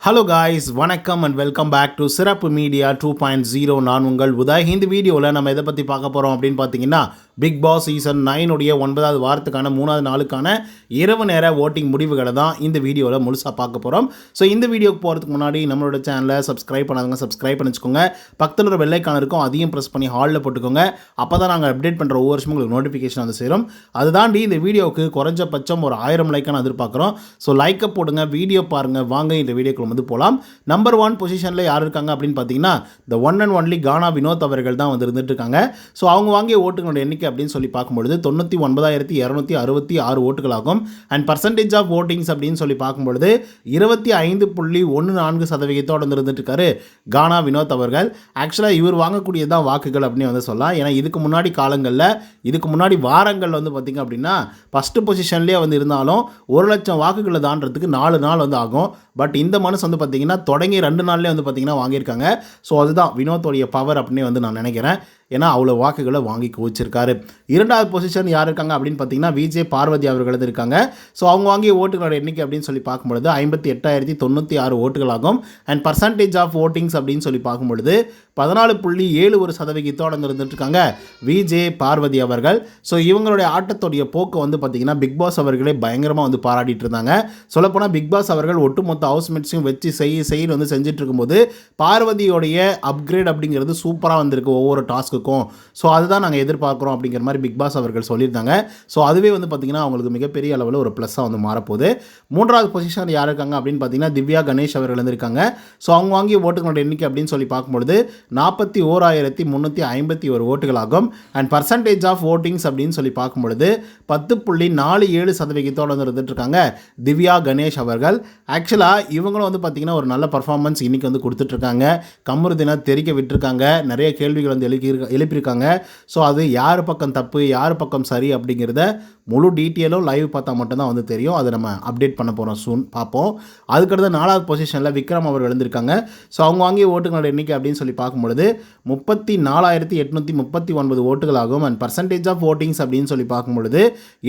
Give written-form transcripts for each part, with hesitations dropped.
Hello guys, வணக்கம் and welcome back to சிறப்பு media 2.0. நான் உங்கள் உதய். இந்த வீடியோவில் நம்ம எதை பற்றி பார்க்க போகிறோம் அப்படின்னு பார்த்தீங்கன்னா, பிக் பாஸ் சீசன் 9 உடைய 9வது வாரத்துக்கான 3வது நாளுக்கான இரவு நேர ஓட்டிங் முடிவுகளை தான் இந்த வீடியோவில் முழுசாக பார்க்க போகிறோம். ஸோ இந்த வீடியோக்கு போகிறதுக்கு முன்னாடி நம்மளோட சேனலை சப்ஸ்கிரைப் பண்ணாதவங்க சப்ஸ்கிரைப் பண்ணி வச்சுக்கோங்க. பக்கத்தில் ஒரு வெள்ளைக்கான இருக்கும், அதையும் ப்ரெஸ் பண்ணி ஹாலில் போட்டுக்கோங்க. அப்போ தான் நாங்கள் அப்டேட் பண்ணுற ஒவ்வொரு வருஷமும் உங்களுக்கு நோட்டிஃபிகேஷன் வந்து சேரும். அது தாண்டி இந்த வீடியோவுக்கு குறைஞ்சபட்சம் ஒரு 1000 லைக்கான எதிர்பார்க்குறோம். ஸோ லைக்கை போடுங்க, வீடியோ பாருங்கள். வாங்க இந்த வீடியோக்குள்ள வந்து போகலாம். நம்பர் 1 பொசிஷனில் யார் இருக்காங்க அப்படின்னு பார்த்தீங்கன்னா, த ஒன் அண்ட் ஒன்லி கானா வினோத் அவர்கள் தான் வந்து இருந்துட்டு இருக்காங்க. ஸோ அவங்க வாங்கிய ஓட்டுகளோட எண்ணிக்கை அப்படின்னு சொல்லி பார்க்கும்பொழுது 99,266 ஓட்டுகளாகும். அண்ட் பர்சன்டேஜ் ஆஃப் ஓட்டிங்ஸ் அப்படின்னு சொல்லி பார்க்கும்பொழுது 25.14% வந்து இருந்துட்டு இருக்காரு கானா வினோத் அவர்கள். ஆக்சுவலாக இவர் வாங்கக்கூடியதான் வாக்குகள் அப்படின்னு வந்து சொல்லலாம். ஏன்னா இதுக்கு முன்னாடி காலங்களில், இதுக்கு முன்னாடி வாரங்கள் வந்து பார்த்திங்க அப்படின்னா ஃபஸ்ட்டு பொசிஷன்லேயே வந்து இருந்தாலும் 1,00,000 வாக்குகளை தாண்டறதுக்கு 4 நாள் வந்து ஆகும். பட் இந்த மனுஷன் வந்து பார்த்திங்கன்னா தொடங்கி 2 நாள்லேயே வந்து பார்த்திங்கன்னா வாங்கியிருக்காங்க. ஸோ அதுதான் வினோத்தோடைய பவர் அப்படின்னு வந்து நான் நினைக்கிறேன். ஏன்னா அவ்வளோ வாக்குகளை வாங்கி குவிச்சிருக்காரு. 2வது பொசிஷன் யார் இருக்காங்க அப்படின்னு பார்த்தீங்கன்னா, விஜே பார்வதி அவர்கள் இருக்காங்க. ஸோ அவங்க வாங்கிய ஓட்டுகளோட எண்ணிக்கை அப்படின்னு சொல்லி பார்க்கும்பொழுது 58,096 ஓட்டுகளாகும். அண்ட் பர்சன்டேஜ் ஆஃப் ஓட்டிங்ஸ் அப்படின்னு சொல்லி பார்க்கும்பொழுது 14.71% இருந்துட்டு இருக்காங்க விஜே பார்வதி அவர்கள். ஸோ இவங்களுடைய ஆட்டத்துடைய போக்கு வந்து பார்த்திங்கன்னா பிக் பாஸ் அவர்களே பயங்கரமாக வந்து பாராட்டிட்டு இருந்தாங்க. சொல்லப்போனால் பிக் பாஸ் அவர்கள் ஒட்டுமொத்த ஹவுஸ்மேட்ஸையும் வச்சு செய்யு வந்து செஞ்சுட்டு இருக்கும்போது பார்வதியோடைய அப்கிரேட் அப்படிங்கிறது சூப்பராக வந்திருக்கு ஒவ்வொரு டாஸ்க்கு. ஸோ அதுதான் நாங்கள் எதிர்பார்க்குறோம் அப்படிங்கிற மாதிரி பிக் பாஸ் அவர்கள் சொல்லியிருந்தாங்க. ஸோ அதுவே வந்து பார்த்திங்கன்னா அவங்களுக்கு மிகப்பெரிய அளவில் ஒரு ப்ளஸ்ஸாக வந்து மாறப்போகுது. 3வது பொசிஷன் யார் இருக்காங்க அப்படின்னு பார்த்தீங்கன்னா, திவ்யா கணேஷ் அவர்கள் இருந்திருக்காங்க. ஸோ அவங்க வாங்கிய ஓட்டுகளோட எண்ணிக்கை அப்படின்னு சொல்லி பார்க்கும்பொழுது 41,351 ஓட்டுகளாகும். அண்ட் பர்சன்டேஜ் ஆஃப் ஓட்டிங்ஸ் அப்படின்னு சொல்லி பார்க்கும்பொழுது 10.47% இருந்துட்டு இருக்காங்க திவ்யா கணேஷ் அவர்கள். ஆக்சுவலாக இவங்களும் வந்து பார்த்திங்கன்னா ஒரு நல்ல பர்ஃபார்மன்ஸ் இன்றைக்கி வந்து கொடுத்துட்ருக்காங்க. கமருதீனை தெரிக்க விட்டுருக்காங்க, நிறைய கேள்விகள் வந்து எழுப்பியிருக்காங்க. ஸோ அது யார் பக்கம் தப்பு யார் பக்கம் சரி அப்படிங்கிறத முழு டீட்டெயிலும் லைவ் பார்த்தா மட்டும்தான் வந்து தெரியும். அதை நம்ம அப்டேட் பண்ண போகிறோம், சூன் பார்ப்போம். அதுக்கடுத்து 4வது பொசிஷனில் விக்ரம் அவர்கள் எழுந்திருக்காங்க. ஸோ அவங்க வாங்கிய ஓட்டுகளோட எண்ணிக்கை அப்படின்னு சொல்லி பார்க்கும்பொழுது 34,839 ஓட்டுகளாகும். அண்ட் பர்சன்டேஜ் ஆஃப் ஓட்டிங்ஸ் அப்படின்னு சொல்லி பார்க்கும்பொழுது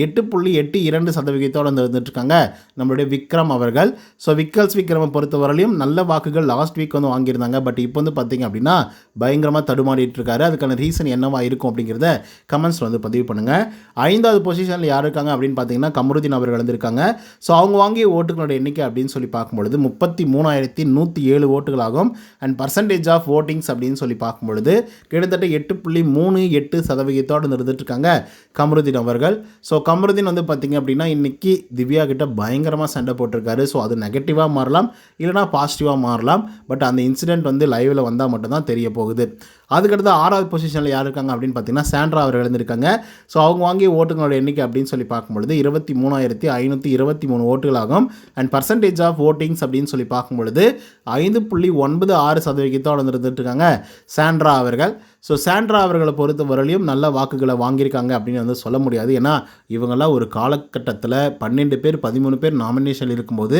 8.82% இருந்துட்டு இருக்காங்க நம்மளுடைய விக்ரம் அவர்கள். ஸோ விக்ரமை பொறுத்தவரையிலும் நல்ல வாக்குகள் லாஸ்ட் வீக் வந்து வாங்கியிருந்தாங்க. பட் இப்போ வந்து பார்த்திங்க அப்படின்னா பயங்கரமாக தடுமாறிட்டு இருக்காரு. அதுக்கான ரீசன் என்னவா இருக்கும் அப்படிங்கிறத கமெண்ட்ஸில் வந்து பதிவு பண்ணுங்கள். 5வது பொசிஷனில் யார் இருக்காங்க அப்படின்னு பார்த்தீங்கன்னா, கமருதீன் அவர்கள் இருந்திருக்காங்க. ஸோ அவங்க வாங்கிய ஓட்டுகளோட எண்ணிக்கை அப்படின்னு சொல்லி பார்க்கும்பொழுது 33,107 ஓட்டுகளாகும். அண்ட் பர்சன்டேஜ் ஆஃப் ஓட்டிங்ஸ் அப்படின்னு சொல்லி பார்க்கும்பொழுது கிட்டத்தட்ட 8.38% இருந்துட்டு இருக்காங்க கமருதீன் அவர்கள். ஸோ கமருதீன் வந்து பார்த்திங்க அப்படின்னா இன்றைக்கி திவ்யா கிட்ட பயங்கரமாக சண்டை போட்டிருக்காரு. ஸோ அது நெகட்டிவாக மாறலாம், இல்லைனா பாசிட்டிவாக மாறலாம். பட் அந்த இன்சிடென்ட் வந்து லைவில் வந்தால் மட்டும்தான் தெரிய போகுது. அதுக்கடுத்து 6வது பொசிஷனில் யார் இருக்காங்க அப்படின்னு பார்த்தீங்கன்னா, சாண்ட்ரா அவர்கள் இருந்திருக்காங்க. ஸோ அவங்க வாங்கிய ஓட்டுகளோட எண்ணிக்கை அப்படின்னு சொல்லி பார்க்கும்பொழுது 23,523 ஓட்டுகளாகும். அண்ட் பர்சன்டேஜ் ஆஃப் ஓட்டிங்ஸ் அப்படின்னு சொல்லி பார்க்கும்பொழுது 5.96% இருந்துட்டு இருக்காங்க சாண்ட்ரா அவர்கள். ஸோ சாண்ட்ரா அவர்களை பொறுத்த வரையிலும் நல்ல வாக்குகளை வாங்கியிருக்காங்க அப்படின்னு வந்து சொல்ல முடியாது. ஏன்னா இவங்கெல்லாம் ஒரு காலகட்டத்தில் 12 பேர் 13 பேர் நாமினேஷன் இருக்கும்போது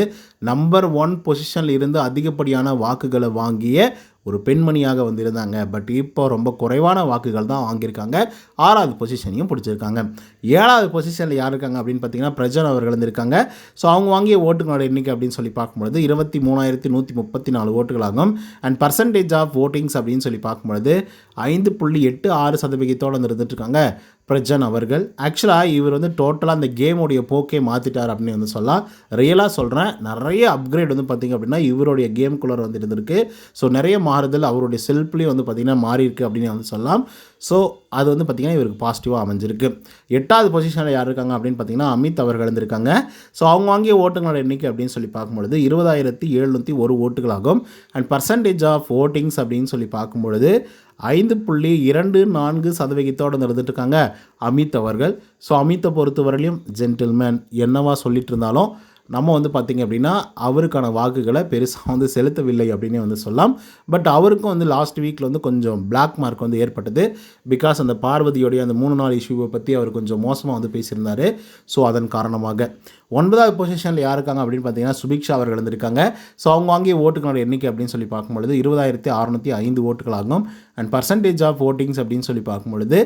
நம்பர் 1 பொசிஷனில் இருந்து அதிகப்படியான வாக்குகளை வாங்கிய ஒரு பெண்மணியாக வந்து இருந்தாங்க. பட் இப்போ ரொம்ப குறைவான வாக்குகள் தான் வாங்கியிருக்காங்க. 6வது பொசிஷனையும் பிடிச்சிருக்காங்க. 7வது பொசிஷனில் யார் இருக்காங்க அப்படின்னு பார்த்தீங்கன்னா, பிரஜன் அவர்கள் இருந்திருக்காங்க. ஸோ அவங்க வாங்கிய ஓட்டுகளோட எண்ணிக்கை அப்படின்னு சொல்லி பார்க்கும்பொழுது 23,134 ஓட்டுகளாகும். அண்ட் பர்சன்டேஜ் ஆஃப் ஓட்டிங்ஸ் அப்படின்னு சொல்லி பார்க்கும்பொழுது 5.86% இருந்துட்டு இருக்காங்க பிரஜன் அவர்கள். ஆக்சுவலாக இவர் வந்து டோட்டலாக அந்த கேமுடைய போக்கே மாற்றிட்டார் அப்படின்னு வந்து சொல்லலாம். ரியலாக சொல்கிறேன், நிறைய அப்கிரேட் வந்து பார்த்திங்க அப்படின்னா இவருடைய கேம்குள்ளே வந்து இருந்திருக்கு. ஸோ நிறைய மாறுதல் அவருடைய செல்ஃப்லேயும் வந்து பார்த்திங்கன்னா மாறி இருக்குது அப்படின்னு வந்து சொல்லலாம். ஸோ அது வந்து பார்த்திங்கன்னா இவருக்கு பாசிட்டிவாக அமைஞ்சிருக்கு. 8வது பொசிஷனில் யார் இருக்காங்க அப்படின்னு பார்த்தீங்கன்னா, அமித் அவர்கள் இருந்திருக்காங்க. ஸோ அவங்க வாங்கிய ஓட்டுகளோட எண்ணிக்கை அப்படின்னு சொல்லி பார்க்கும்பொழுது 20,701 ஓட்டுகளாகும். அண்ட் பர்சன்டேஜ் ஆஃப் ஓட்டிங்ஸ் அப்படின்னு சொல்லி பார்க்கும்பொழுது 5.24% இருந்துட்டு இருக்காங்க அமித் அவர்கள். ஸோ அமித்தை பொறுத்தவரையிலும் ஜென்டில்மேன் என்னவா சொல்லிட்டு இருந்தாலும் நம்ம வந்து பார்த்திங்க அப்படின்னா அவருக்கான வாக்குகளை பெருசாக வந்து செலுத்தவில்லை அப்படின்னே வந்து சொல்லலாம். பட் அவருக்கும் வந்து லாஸ்ட் வீக்கில் வந்து கொஞ்சம் பிளாக் மார்க் வந்து ஏற்பட்டது. பிகாஸ் அந்த பார்வதியோடைய அந்த 3 நாள் இஷ்யூவை பற்றி அவர் கொஞ்சம் மோசமாக வந்து பேசியிருந்தார். ஸோ அதன் காரணமாக 9வது பொசிஷனில் யார் இருக்காங்க அப்படின்னு பார்த்தீங்கன்னா, சுபிக்ஷா அவர்கள் இருந்திருக்காங்க. ஸோ அவங்க வாங்கிய ஓட்டுகளோட எண்ணிக்கை அப்படின்னு சொல்லி பார்க்கும்பொழுது 20,605 ஓட்டுகளாகும். அண்ட் பர்சன்டேஜ் ஆஃப் ஓட்டிங்ஸ் அப்படின்னு சொல்லி பார்க்கும்பொழுது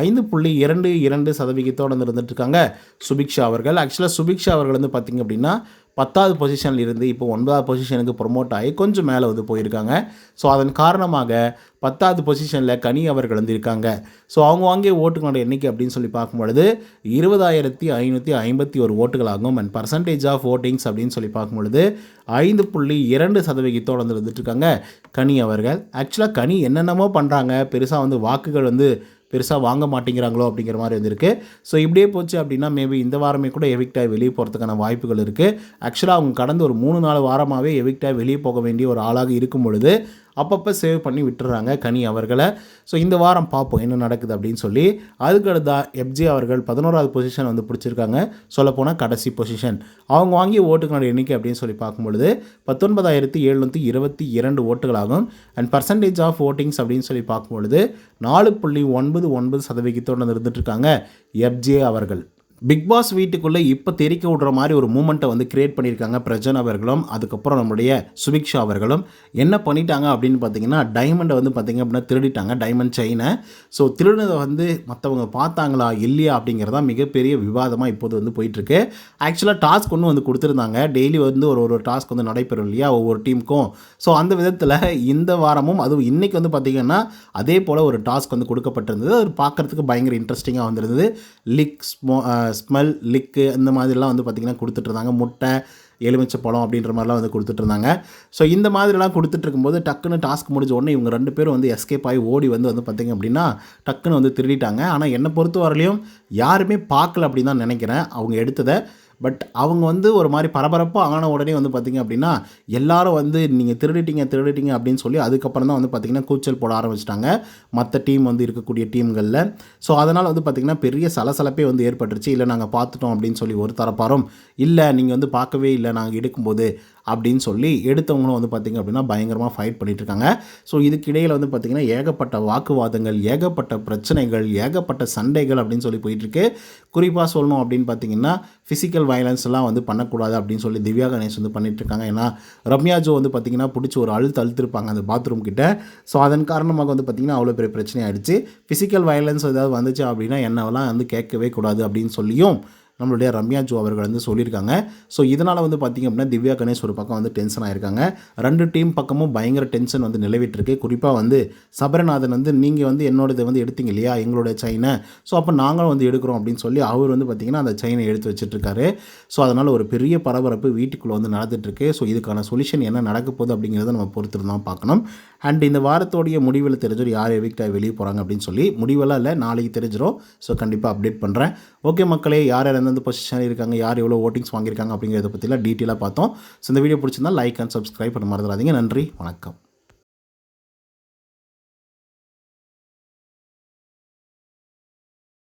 5.22% இருந்துட்டு இருக்காங்க சுபிக்ஷா அவர்கள். ஆக்சுவலாக சுபிக்ஷா அவர்கள் வந்து பார்த்திங்க அப்படின்னா 10வது பொசிஷனில் இருந்து இப்போ 9வது பொசிஷனுக்கு ப்ரொமோட் ஆகி கொஞ்சம் மேலே வந்து போயிருக்காங்க. ஸோ அதன் காரணமாக 10வது பொசிஷனில் கனி அவர்கள் வந்து இருக்காங்க. ஸோ அவங்க வாங்கிய ஓட்டுகளோட எண்ணிக்கை அப்படின்னு சொல்லி பார்க்கும்பொழுது 20,551 ஓட்டுகளாகும். அண்ட் பர்சன்டேஜ் ஆஃப் ஓட்டிங்ஸ் அப்படின்னு சொல்லி பார்க்கும்பொழுது 5.2% வந்து இருந்துட்டுருக்காங்க கனி அவர்கள். ஆக்சுவலாக கனி என்னென்னமோ பண்ணுறாங்க, பெருசாக வந்து வாக்குகள் வந்து பெருசாக வாங்க மாட்டேங்கிறாங்களோ அப்படிங்கிற மாதிரி வந்துருக்கு. ஸோ இப்படியே போச்சு அப்படின்னா மேபி இந்த வாரமே கூட எவிக்ட் ஆகி வெளியே போகிறதுக்கான வாய்ப்புகள் இருக்குது. ஆக்சுவலாக அவங்க கடந்த ஒரு 3-4 வாரமாகவே எவிக்ட் ஆகி வெளியே போக வேண்டிய ஒரு ஆளாக இருக்கும் பொழுது அப்பப்போ சேவ் பண்ணி விட்டுறாங்க கனி அவர்களை. ஸோ இந்த வாரம் பார்ப்போம் என்ன நடக்குது அப்படின்னு சொல்லி. அதுக்கடுத்தா எஃப்ஜே அவர்கள் 11வது பொசிஷன் வந்து பிடிச்சிருக்காங்க. சொல்லப்போனால் கடைசி பொசிஷன். அவங்க வாங்கிய ஓட்டுகளோட எண்ணிக்கை அப்படின்னு சொல்லி பார்க்கும்பொழுது 19,722 ஓட்டுகளாகும். அண்ட் பர்சன்டேஜ் ஆஃப் ஓட்டிங்ஸ் அப்படின்னு சொல்லி பார்க்கும்பொழுது 4.99% இருந்துகிட்ருக்காங்க எஃப்ஜே அவர்கள். பிக் பாஸ் வீட்டுக்குள்ளே இப்போ தெரிக்க விடுற மாதிரி ஒரு மூமெண்ட்டை வந்து கிரியேட் பண்ணியிருக்காங்க பிரஜன் அவர்களும் அதுக்கப்புறம் நம்முடைய சுபிக்ஷா அவர்களும். என்ன பண்ணிட்டாங்க அப்படின்னு பார்த்தீங்கன்னா, டைமண்டை வந்து பார்த்திங்க அப்படின்னா திருடிட்டாங்க, டைமண்ட் செயினை. ஸோ திருடினதை வந்து மற்றவங்க பார்த்தாங்களா இல்லையா அப்படிங்கிறதா மிகப்பெரிய விவாதமாக இப்போது வந்து போயிட்டுருக்கு. ஆக்சுவலாக டாஸ்க் ஒன்று வந்து கொடுத்துருந்தாங்க. டெய்லி வந்து ஒரு டாஸ்க் வந்து நடைபெறும் இல்லையா ஒவ்வொரு டீமுக்கும். ஸோ அந்த விதத்தில் இந்த வாரமும் அதுவும் இன்றைக்கி வந்து பார்த்திங்கன்னா அதே போல் ஒரு டாஸ்க் வந்து கொடுக்கப்பட்டிருந்தது. அது பார்க்குறதுக்கு பயங்கர இன்ட்ரெஸ்டிங்காக வந்திருந்தது. ஸ்மெல் லிக்கு இந்த மாதிரிலாம் வந்து பார்த்திங்கன்னா கொடுத்துட்ருந்தாங்க. முட்டை, எலுமிச்சை பழம் அப்படின்ற மாதிரிலாம் வந்து கொடுத்துட்ருந்தாங்க. ஸோ இந்த மாதிரிலாம் கொடுத்துட்ருக்கும்போது டக்குன்னு டாஸ்க் முடிஞ்ச உடனே இவங்க 2 பேரும் வந்து எஸ்கேப் ஆகி ஓடி வந்து பார்த்திங்க அப்படின்னா டக்குன்னு வந்து திருடிட்டாங்க. ஆனால் என்னை பொறுத்த வரலையும் யாருமே பார்க்கல அப்படின்னு தான் நினைக்கிறேன் அவங்க எடுத்ததை. பட் அவங்க வந்து ஒரு மாதிரி பரபரப்பாக ஆன உடனே வந்து பார்த்திங்க அப்படின்னா எல்லாரும் வந்து நீங்கள் திருடிட்டீங்க அப்படின்னு சொல்லி அதுக்கப்புறம் தான் வந்து பார்த்திங்கன்னா கூச்சல் போட ஆரம்பிச்சிட்டாங்க மற்ற டீம் வந்து இருக்கக்கூடிய டீம்களில். ஸோ அதனால் வந்து பார்த்திங்கன்னா பெரிய சலசலப்பே வந்து ஏற்பட்டுருச்சு. இல்லை நாங்கள் பார்த்துட்டோம் அப்படின்னு சொல்லி ஒரு தரப்பாரும், இல்லை நீங்கள் வந்து பார்க்கவே இல்லை நாங்கள் எடுக்கும்போது அப்படின்னு சொல்லி எடுத்தவங்களும் வந்து பார்த்திங்க அப்படின்னா பயங்கரமாக ஃபைட் பண்ணிகிட்ருக்காங்க. ஸோ இதுக்கிடையில் வந்து பார்த்திங்கன்னா ஏகப்பட்ட வாக்குவாதங்கள், ஏகப்பட்ட பிரச்சனைகள், ஏகப்பட்ட சண்டைகள் அப்படின்னு சொல்லி போயிட்டுருக்கு. குறிப்பாக சொல்லணும் அப்படின்னு பார்த்திங்கன்னா ஃபிசிக்கல் வயலன்ஸ்லாம் வந்து பண்ணக்கூடாது அப்படின்னு சொல்லி திவ்யா கணேஷ் வந்து பண்ணிகிட்ருக்காங்க. ஏன்னா ரம்யா ஜோ வந்து பார்த்திங்கன்னா பிடிச்சி ஒரு அழுத்திருப்பாங்க அந்த பாத்ரூம் கிட்ட. ஸோ அதன் காரணமாக வந்து பார்த்திங்கன்னா அவ்வளோ பெரிய பிரச்சனை ஆகிடுச்சு. ஃபிசிக்கல் வயலன்ஸ் ஏதாவது வந்துச்சு அப்படின்னா என்னவெல்லாம் வந்து கேட்கவே கூடாது அப்படின்னு சொல்லியும் நம்மளுடைய ரம்யா ஜோ அவர்கள் வந்து சொல்லியிருக்காங்க. ஸோ இதனால் வந்து பார்த்திங்க அப்படின்னா திவ்யா கணேஷ் ஒரு பக்கம் வந்து டென்ஷன் ஆகிருக்காங்க. 2 டீம் பக்கமும் பயங்கர டென்ஷன் வந்து நிலவிட்டுருக்கு. குறிப்பாக வந்து சபரநாதன் வந்து நீங்கள் வந்து என்னோடதை வந்து எடுத்தீங்க இல்லையா எங்களோட செயினை, ஸோ அப்போ நாங்களும் வந்து எடுக்கிறோம் அப்படின்னு சொல்லி அவர் வந்து பார்த்திங்கன்னா அந்த செயினை எடுத்து வச்சுட்ருக்காரு. ஸோ அதனால் ஒரு பெரிய பரபரப்பு வீட்டுக்குள்ளே வந்து நடந்துகிட்ருக்கு. ஸோ இதுக்கான சொல்யூஷன் என்ன நடக்க போகுது அப்படிங்கிறத நம்ம பொறுத்து தான் பார்க்கணும். அண்ட் இந்த வாரத்தோடைய முடிவில் தெரிஞ்சிடும் யார் எவிக்டாக வெளியே போகிறாங்க அப்படின்னு சொல்லி. முடிவெல்லாம் இல்லை, நாளைக்கு தெரிஞ்சிடும். ஸோ கண்டிப்பாக அப்டேட் பண்ணுறேன். ஓகே மக்களே, யார் எந்தெந்த பொசிஷன் இருக்காங்க, யார் எவ்வளோ ஓட்டிங்ஸ் வாங்கியிருக்காங்க அப்படிங்கிறத பற்றிலாம் டீட்டெயிலாக பார்த்தோம். ஸோ இந்த வீடியோ பிடிச்சிருந்தா லைக் அண்ட் சப்ஸ்கிரைப் பண்ண மறந்துடாதீங்க. நன்றி, வணக்கம்.